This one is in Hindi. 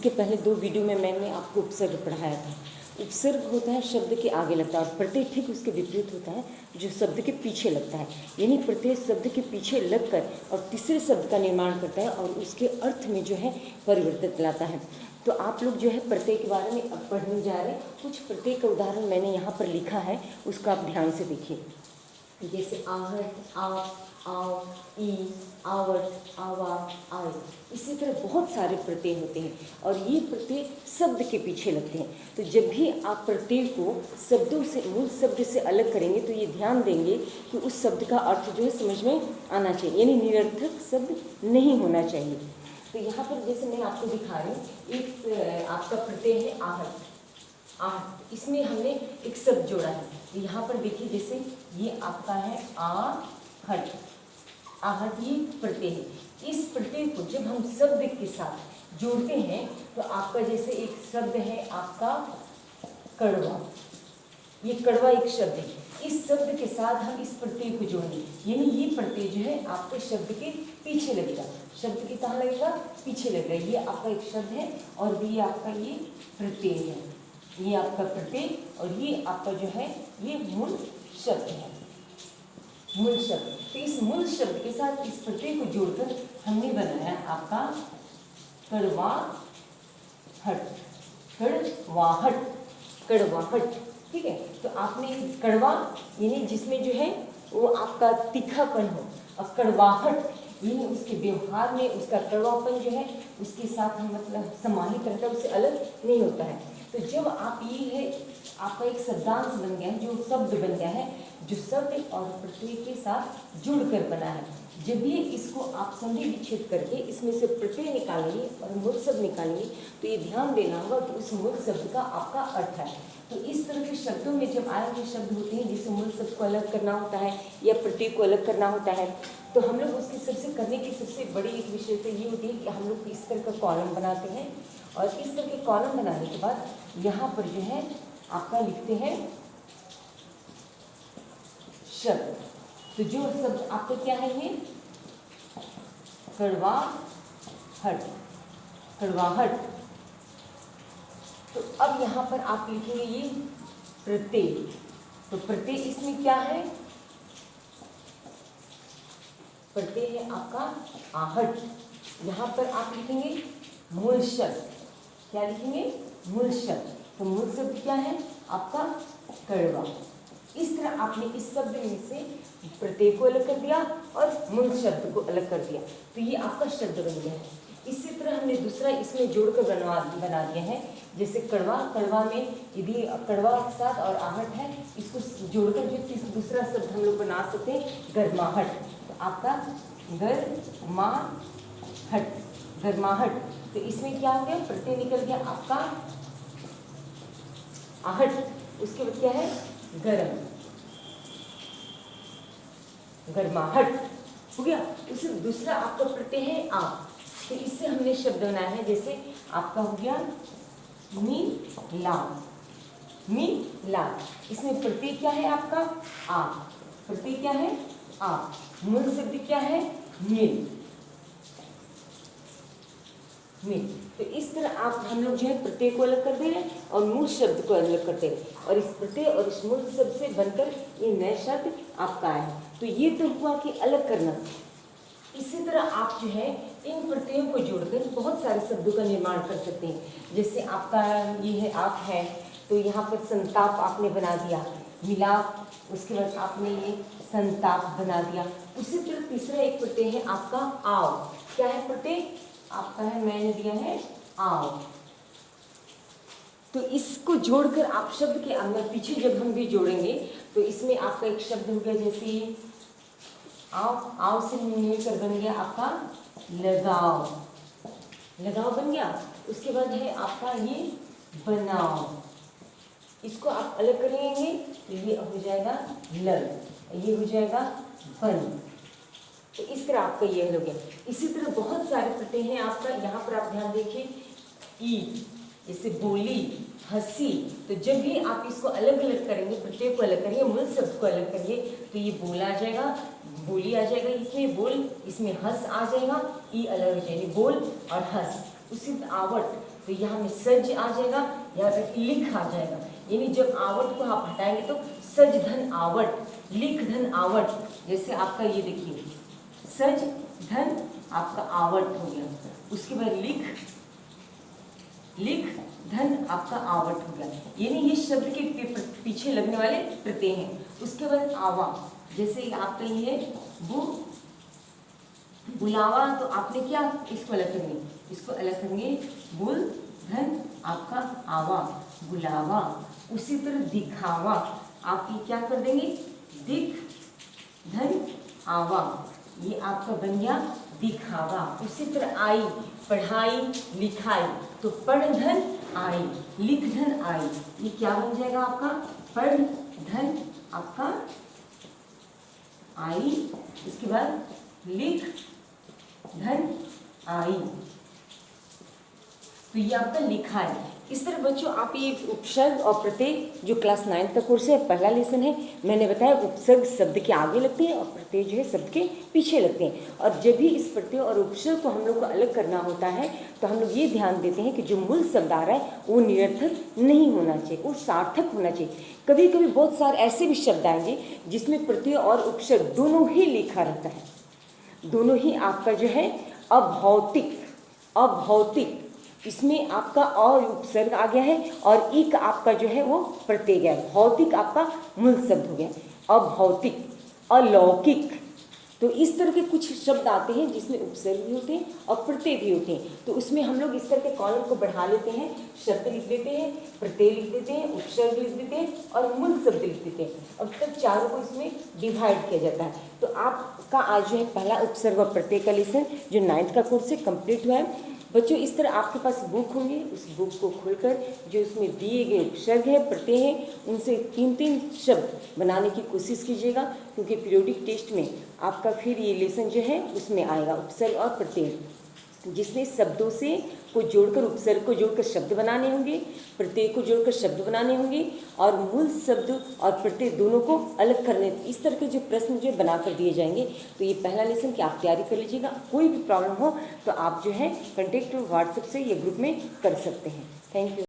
इसके पहले 2 वीडियो में मैंने आपको उपसर्ग पढ़ाया था। उपसर्ग होता है शब्द के आगे लगता है और प्रत्यय ठीक उसके विपरीत होता है जो शब्द के पीछे लगता है। यानी प्रत्यय शब्द के पीछे लगकर और तीसरे शब्द का निर्माण करता है और उसके अर्थ में जो है परिवर्तन लाता है। तो आप लोग जो है प्रत्यय के बारे में अब पढ़ने जा रहे हैं। कुछ प्रत्यय का उदाहरण मैंने यहाँ पर लिखा है, उसका आप ध्यान से देखिए। जैसे आहट, आप, आओ, ई, आवट, आवा, आए। इसी तरह बहुत सारे प्रत्यय होते हैं और ये प्रत्यय शब्द के पीछे लगते हैं। तो जब भी आप प्रत्यय को शब्दों से, मूल शब्द से अलग करेंगे तो ये ध्यान देंगे कि उस शब्द का अर्थ जो है समझ में आना चाहिए, यानी निरर्थक शब्द नहीं होना चाहिए। तो यहाँ पर जैसे मैं आपको दिखा रही हूँ, एक आपका प्रत्यय है आहट। आहट, इसमें हमने एक शब्द जोड़ा है। तो यहाँ पर देखिए, जैसे ये आपका है आहट। आहट ये प्रत्यय है। इस प्रत्यय को जब हम शब्द के साथ जोड़ते हैं तो आपका जैसे एक शब्द है आपका कड़वा। ये कड़वा एक शब्द है। इस शब्द के साथ हम इस प्रत्यय को जोड़ेंगे, यानी ये प्रत्यय जो है आपके शब्द के पीछे लगेगा। शब्द के कहाँ लगेगा? पीछे लगेगा। ये आपका एक शब्द है और भी आपका ये प्रत्यय है। ये आपका प्रत्यय और ये आपका जो है ये मूल शब्द है, मूल शब्द। तो इस मूल शब्द के साथ इस प्रत्यय को जोड़कर हमने बनाया आपका कड़वाहट। कड़वाहट, कड़वाहट, ठीक है। तो आपने कड़वा यानी जिसमें जो है वो आपका तीखापन हो, और कड़वाहट यानी उसके व्यवहार में उसका कड़वापन जो है उसके साथ हम मतलब समाहित रहता है, उससे अलग नहीं होता है। तो जब आप ये है आपका एक शब्दांश बन गया है, जो शब्द बन गया है, जो शब्द और प्रत्यय के साथ जुड़कर बना है। जब भी इसको आप संधि विच्छेद करके इसमें से प्रत्यय निकालेंगे और मूल शब्द निकालेंगे तो ये ध्यान देना होगा कि उस मूल शब्द का आपका अर्थ है। तो इस तरह के शब्दों में जब आए हुए शब्द होते हैं जिसे मूल शब्द को अलग करना होता है या प्रत्यय को अलग करना होता है, तो हम लोग उसकी सबसे करने की सबसे बड़ी एक विशेषता ये होती है कि हम लोग इस तरह का कॉलम बनाते हैं और इस तरह के कॉलम बनाने के बाद यहाँ पर जो है आपका लिखते हैं शब्द। तो जो शब्द आपका क्या है, ये कड़वाहट, कड़वाहट। तो अब यहाँ पर आप लिखेंगे ये प्रत्यय। तो प्रत्यय इसमें क्या है? प्रत्यय है आपका आहट। यहाँ पर आप लिखेंगे मूल शब्द। क्या लिखेंगे? मूल शब्द। तो मूल शब्द क्या है आपका? कड़वा। इस तरह आपने इस शब्द में से प्रत्यय को अलग कर दिया और मूल शब्द को अलग कर दिया, तो ये आपका शब्द बन गया है। इसी तरह हमने दूसरा इसमें जोड़कर बना दिया है। जैसे कड़वा, कड़वा में यदि कड़वा के साथ और आहट है, इसको जोड़कर जो दूसरा शब्द हम लोग बना सकते हैं गर्माहट। तो आपका गर्माहट, गर्माहट। तो इसमें क्या हो गया? प्रत्यय निकल गया आपका आहट, उसके बाद क्या है? गरम, गर्माहट हो गया। उसे दूसरा आपका प्रत्यय है आप। तो इससे हमने शब्द बनाया है, जैसे आपका हो गया मिलाप, मिलाप। इसमें प्रत्यय क्या है आपका? आप। प्रत्यय क्या है? आप। मूल शब्द क्या है? मिल, मिल। तो इस तरह आप हम लोग जो है प्रत्यय को अलग कर दे रहे हैं और मूल शब्द को अलग करते हैं, और इस प्रत्यय और इस मूल शब्द से बनकर ये नया शब्द आपका है। तो ये तो हुआ कि अलग करना। इसी तरह आप जो है इन प्रत्ययों को जोड़कर बहुत सारे शब्दों का निर्माण कर सकते हैं। जैसे आपका ये है आप है, तो यहाँ पर संताप आपने बना दिया, मिलाप, उसके बाद आपने ये संताप बना दिया। उसी तरह तीसरा एक प्रत्यय है आपका आओ। क्या है प्रत्यय आपका? है मैंने दिया है आओ। तो इसको जोड़कर आप शब्द के अंदर पीछे जब हम भी जोड़ेंगे तो इसमें आपका एक शब्द हो गया, जैसे आओ, आओ से मिलकर बन गया आपका लगाओ, लगाओ बन गया। उसके बाद है आपका ये बनाओ। इसको आप अलग करेंगे तो ये हो जाएगा लग, ये हो जाएगा बन। तो इस तरह आपका ये हो गया। इसी तरह बहुत सारे प्रत्यय हैं आपका। यहाँ पर आप ध्यान देखिए, ई जैसे बोली, हंसी। तो जब भी आप इसको अलग अलग करेंगे, प्रत्यय को अलग करेंगे, मूल शब्द को अलग करेंगे, तो ये बोल आ जाएगा, बोली आ जाएगा, इसमें बोल, इसमें हंस आ जाएगा, ई अलग हो जाएगी, बोल और हंस। उसी आवट, तो यहाँ में सज आ जाएगा, यहाँ पे लिख आ जाएगा। यानी जब आवट को आप हटाएंगे तो सज धन आवट, लिख धन आवट। जैसे आपका ये देखिए सज धन आपका आवट हो गया, उसके बाद लिख धन आपका आवट हो गया। यानी ये शब्द के पीछे लगने वाले प्रत्यय हैं। उसके बाद आवा, जैसे आपका ये बुलावा, तो आपने क्या इसको अलग करेंगे, इसको अलग करेंगे बुल धन आपका आवा बुलावा। उसी तरह दिखावा, आप ये क्या कर देंगे दिख धन आवा, ये आपका बन गया दिखावा। उसी तरह आई, पढ़ाई लिखाई, तो पढ़ धन आई, लिख धन आई, ये क्या बन जाएगा आपका पढ़ धन आपका आई, इसके बाद लिख धन आई, तो ये आपका लिखा है। इस तरह बच्चों आप ये उपसर्ग और प्रत्यय जो क्लास 9 का कोर्स है, पहला लेसन है, मैंने बताया उपसर्ग शब्द के आगे लगते हैं और प्रत्यय जो है शब्द के पीछे लगते हैं। और जब भी इस प्रत्यय और उपसर्ग को हम लोग को अलग करना होता है तो हम लोग ये ध्यान देते हैं कि जो मूल शब्द आ रहा है वो निरर्थक नहीं होना चाहिए, वो सार्थक होना चाहिए। कभी कभी बहुत सारे ऐसे भी शब्द आएंगे जिसमें प्रत्यय और उपसर्ग दोनों ही लिखा रहता है, दोनों ही आपका जो है अभौतिक, इसमें आपका और उपसर्ग आ गया है और इक आपका जो है वो प्रत्यय गया है। भौतिक आपका मूल शब्द हो गया, अभौतिक, अलौकिक। तो इस तरह के कुछ शब्द आते हैं जिसमें उपसर्ग भी होते हैं और प्रत्यय भी होते हैं। तो उसमें हम लोग इस तरह के कॉलम को बढ़ा लेते हैं, शब्द लिख देते हैं, प्रत्यय लिख देते हैं, उपसर्ग लिख देते हैं और मूल शब्द लिख देते हैं। अब तक चारों को इसमें डिवाइड किया जाता है। तो आपका आज जो है पहला उपसर्ग और प्रत्यय का लेसन जो 9th का कोर्स से कंप्लीट हुआ है। बच्चों इस तरह आपके पास बुक होंगे, उस बुक को खोलकर जो उसमें दिए गए उपसर्ग है, प्रत्यय है, उनसे 3-3 शब्द बनाने की कोशिश कीजिएगा, क्योंकि पीरियोडिक टेस्ट में आपका फिर ये लेसन जो है उसमें आएगा उपसर्ग और प्रत्यय, जिसमें शब्दों से को जोड़कर उपसर्ग को जोड़कर शब्द बनाने होंगे, प्रत्यय को जोड़कर शब्द बनाने होंगे और मूल शब्द और प्रत्यय दोनों को अलग करने, इस तरह के जो प्रश्न जो बनाकर दिए जाएंगे। तो ये पहला लेसन कि आप तैयारी कर लीजिएगा। कोई भी प्रॉब्लम हो तो आप जो है कॉन्टेक्ट व्हाट्सएप से या ग्रुप में कर सकते हैं। Thank you.